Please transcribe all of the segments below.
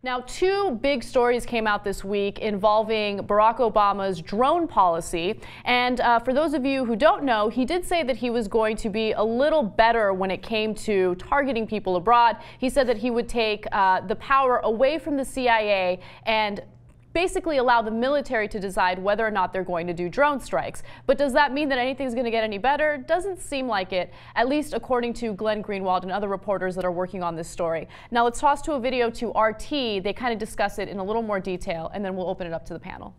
Now, two big stories came out this week involving Barack Obama's drone policy. And for those of you who don't know, he did say that he was going to be a little better when it came to targeting people abroad. He said that he would take the power away from the CIA and basically allow the military to decide whether or not they're going to do drone strikes. But does that mean that anything's going to get any better? Doesn't seem like it, at least according to Glenn Greenwald and other reporters that are working on this story. Now let's toss to a video to RT. They kind of discuss it in a little more detail, and then we'll open it up to the panel.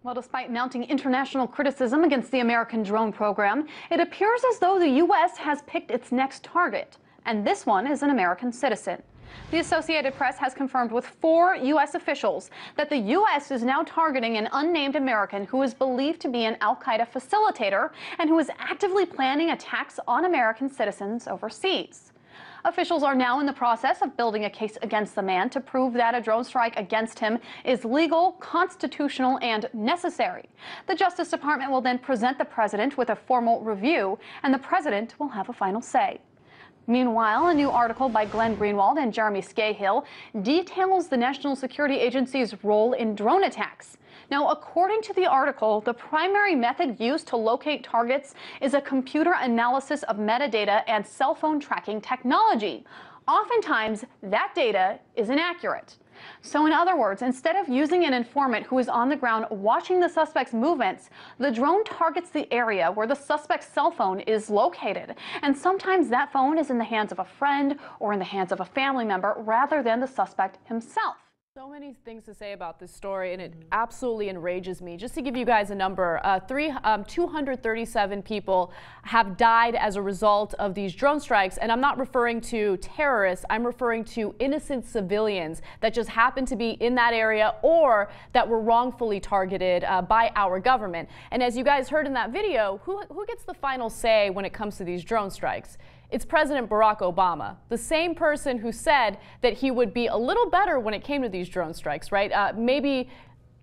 Well, despite mounting international criticism against the American drone program, it appears as though the U.S. has picked its next target, and this one is an American citizen. The Associated Press has confirmed with 4 U.S. officials that the U.S. is now targeting an unnamed American who is believed to be an al-Qaeda facilitator and who is actively planning attacks on American citizens overseas. Officials are now in the process of building a case against the man to prove that a drone strike against him is legal, constitutional, and necessary. The Justice Department will then present the president with a formal review, and the president will have a final say. Meanwhile, a new article by Glenn Greenwald and Jeremy Scahill details the National Security Agency's role in drone attacks. Now, according to the article, the primary method used to locate targets is a computer analysis of metadata and cell phone tracking technology. Oftentimes, that data is inaccurate. So in other words, instead of using an informant who is on the ground watching the suspect's movements, the drone targets the area where the suspect's cell phone is located. And sometimes that phone is in the hands of a friend or in the hands of a family member rather than the suspect himself. So many things to say about this story, and it absolutely enrages me. Just to give you guys a number, 237 people have died as a result of these drone strikes, and I'm not referring to terrorists, I'm referring to innocent civilians that just happen to be in that area or that were wrongfully targeted by our government. And as you guys heard in that video, who gets the final say when it comes to these drone strikes? It's President Barack Obama, the same person who said that he would be a little better when it came to these drone strikes, right? Maybe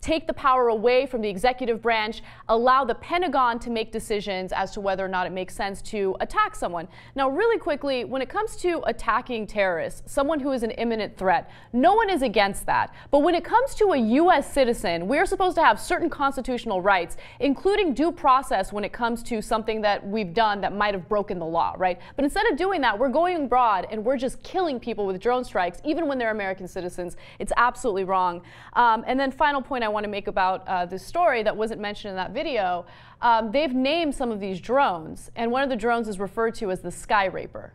take the power away from the executive branch, allow the Pentagon to make decisions as to whether or not it makes sense to attack someone. Now, really quickly, when it comes to attacking terrorists, someone who is an imminent threat, no one is against that. But when it comes to a U.S. citizen, we're supposed to have certain constitutional rights, including due process when it comes to something that we've done that might have broken the law, right? But instead of doing that, we're going abroad and we're just killing people with drone strikes, even when they're American citizens. It's absolutely wrong. And then final point I want to make about this story that wasn't mentioned in that video, they've named some of these drones, and one of the drones is referred to as the Sky Raper.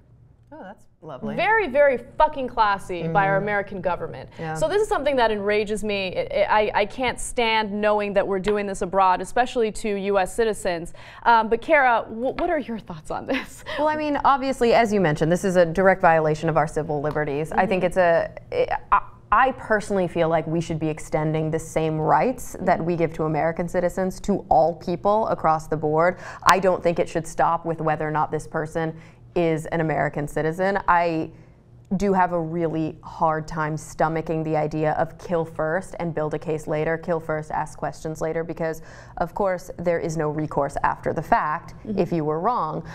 Oh, that's lovely. Very, very fucking classy by our American government. Yeah. So this is something that enrages me. I can't stand knowing that we're doing this abroad, especially to U.S. citizens. But Cara, what are your thoughts on this? Well, I mean, obviously, as you mentioned, this is a direct violation of our civil liberties. I think it's I personally feel like we should be extending the same rights that we give to American citizens to all people across the board. I don't think it should stop with whether or not this person is an American citizen. I do have a really hard time stomaching the idea of kill first and build a case later, kill first, ask questions later, because of course there is no recourse after the fact if you were wrong.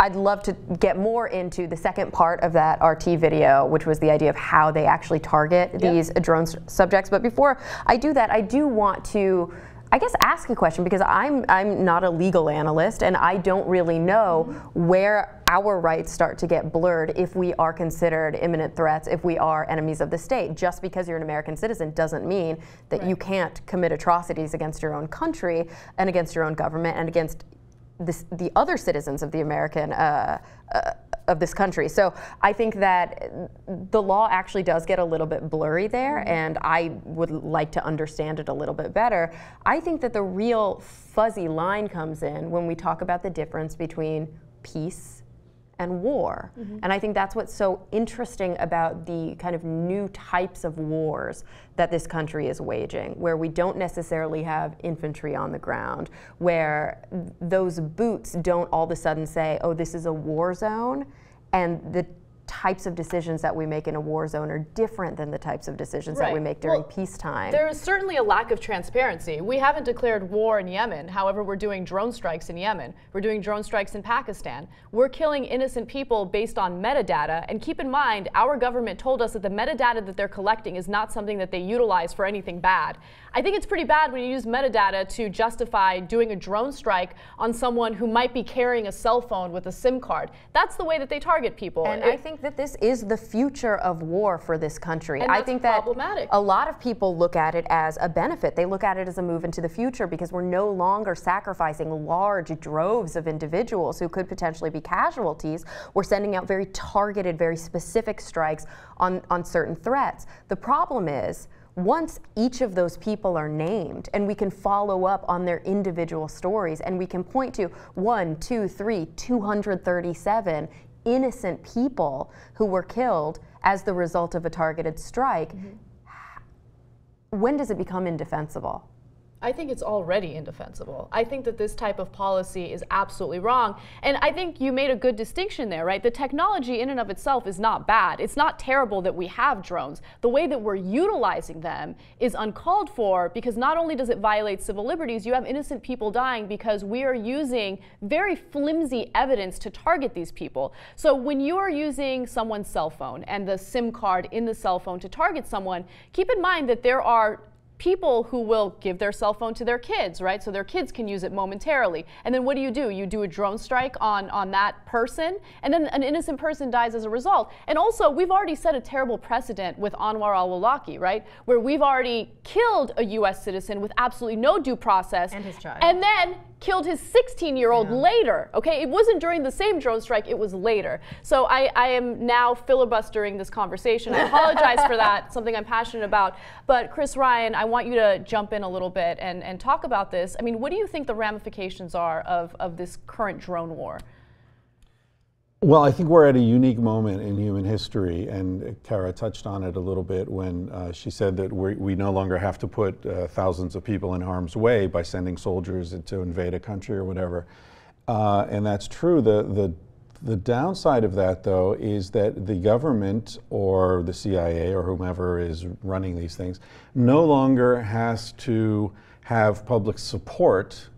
I'd love to get more into the second part of that RT video, which was the idea of how they actually target these drone subjects. But before I do that, I do want to, I guess, ask a question, because I'm not a legal analyst and I don't really know where our rights start to get blurred if we are considered imminent threats, if we are enemies of the state. Just because you're an American citizen doesn't mean that you can't commit atrocities against your own country and against your own government and against the other citizens of the American of this country. So I think that the law actually does get a little bit blurry there, and I would like to understand it a little bit better. I think that the real fuzzy line comes in when we talk about the difference between peace and war. And I think that's what's so interesting about the kind of new types of wars that this country is waging, where we don't necessarily have infantry on the ground, where those boots don't all of a sudden say, oh, this is a war zone, and the types of decisions that we make in a war zone are different than the types of decisions that we make during peacetime. There is certainly a lack of transparency. We haven't declared war in Yemen. However, we're doing drone strikes in Yemen. We're doing drone strikes in Pakistan. We're killing innocent people based on metadata. And keep in mind, our government told us that the metadata that they're collecting is not something that they utilize for anything bad. I think it's pretty bad when you use metadata to justify doing a drone strike on someone who might be carrying a cell phone with a SIM card. That's the way that they target people. And I think that this is the future of war for this country. And I think that problematic. A lot of people look at it as a benefit. They look at it as a move into the future because we're no longer sacrificing large droves of individuals who could potentially be casualties. We're sending out very targeted, very specific strikes on certain threats. The problem is, once each of those people are named and we can follow up on their individual stories and we can point to 1, 2, 3, 237 innocent people who were killed as the result of a targeted strike, when does it become indefensible? I think it's already indefensible. I think that this type of policy is absolutely wrong. And I think you made a good distinction there, right? The technology in and of itself is not bad. It's not terrible that we have drones. The way that we're utilizing them is uncalled for because not only does it violate civil liberties, you have innocent people dying because we are using very flimsy evidence to target these people. So when you are using someone's cell phone and the SIM card in the cell phone to target someone, keep in mind that there are people who will give their cell phone to their kids, right? So their kids can use it momentarily. And then what do? You do a drone strike on that person, and then an innocent person dies as a result. And also, we've already set a terrible precedent with Anwar al-awlaki, right? Where we've already killed a U.S. citizen with absolutely no due process. And his child. And then killed his 16-year-old later, okay? It wasn't during the same drone strike, it was later. So I am now filibustering this conversation. I apologize for that, something I'm passionate about. But Chris Ryan, I want you to jump in a little bit and talk about this. I mean, what do you think the ramifications are of this current drone war? Well, I think we're at a unique moment in human history, and Cara touched on it a little bit when she said that we no longer have to put thousands of people in harm's way by sending soldiers to invade a country or whatever. And that's true. The downside of that, though, is that the government or the CIA or whomever is running these things no longer has to have public support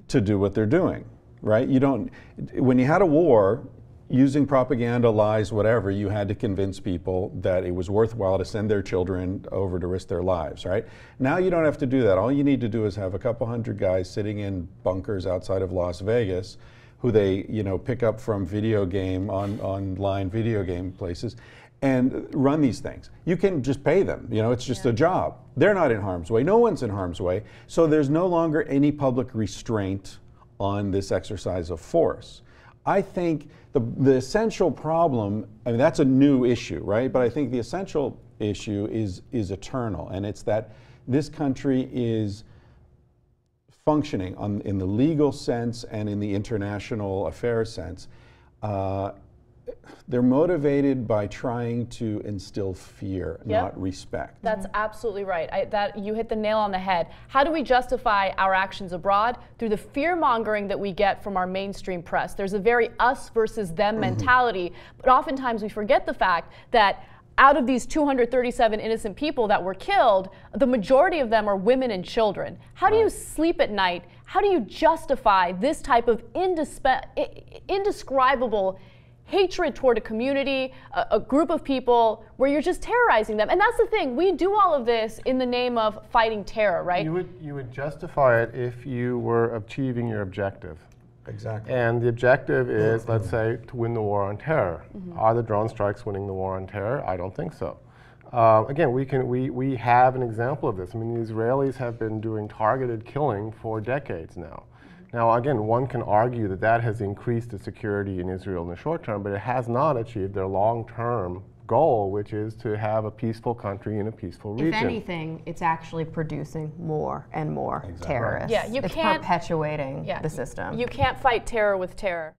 to do what they're doing, right? You don't, when you had a war, using propaganda, lies, whatever, you had to convince people that it was worthwhile to send their children over to risk their lives, right? Now you don't have to do that. All you need to do is have a couple hundred guys sitting in bunkers outside of Las Vegas who they, pick up from online video game places and run these things. You can just pay them, it's just a job. They're not in harm's way. No one's in harm's way. So there's no longer any public restraint on this exercise of force. I think the essential problem, I mean, that's a new issue, right? But I think the essential issue is eternal, and it's that this country is functioning in the legal sense and in the international affairs sense. They're motivated by trying to instill fear, not respect. That's absolutely right. You hit the nail on the head. How do we justify our actions abroad? Through the fear-mongering that we get from our mainstream press. There's a very us versus them mentality, but oftentimes we forget the fact that out of these 237 innocent people that were killed, the majority of them are women and children. How do you sleep at night? How do you justify this type of indescribable hatred toward a community, a group of people, where you're just terrorizing them? And that's the thing. We do all of this in the name of fighting terror, right? You would justify it if you were achieving your objective. Exactly. And the objective is, let's say, to win the war on terror. Are the drone strikes winning the war on terror? I don't think so. Again, we have an example of this. I mean, the Israelis have been doing targeted killing for decades now. Now, again, one can argue that that has increased the security in Israel in the short term, but it has not achieved their long-term goal, which is to have a peaceful country in a peaceful region. If anything, it's actually producing more and more terrorists. Yeah, it's perpetuating the system. You can't fight terror with terror.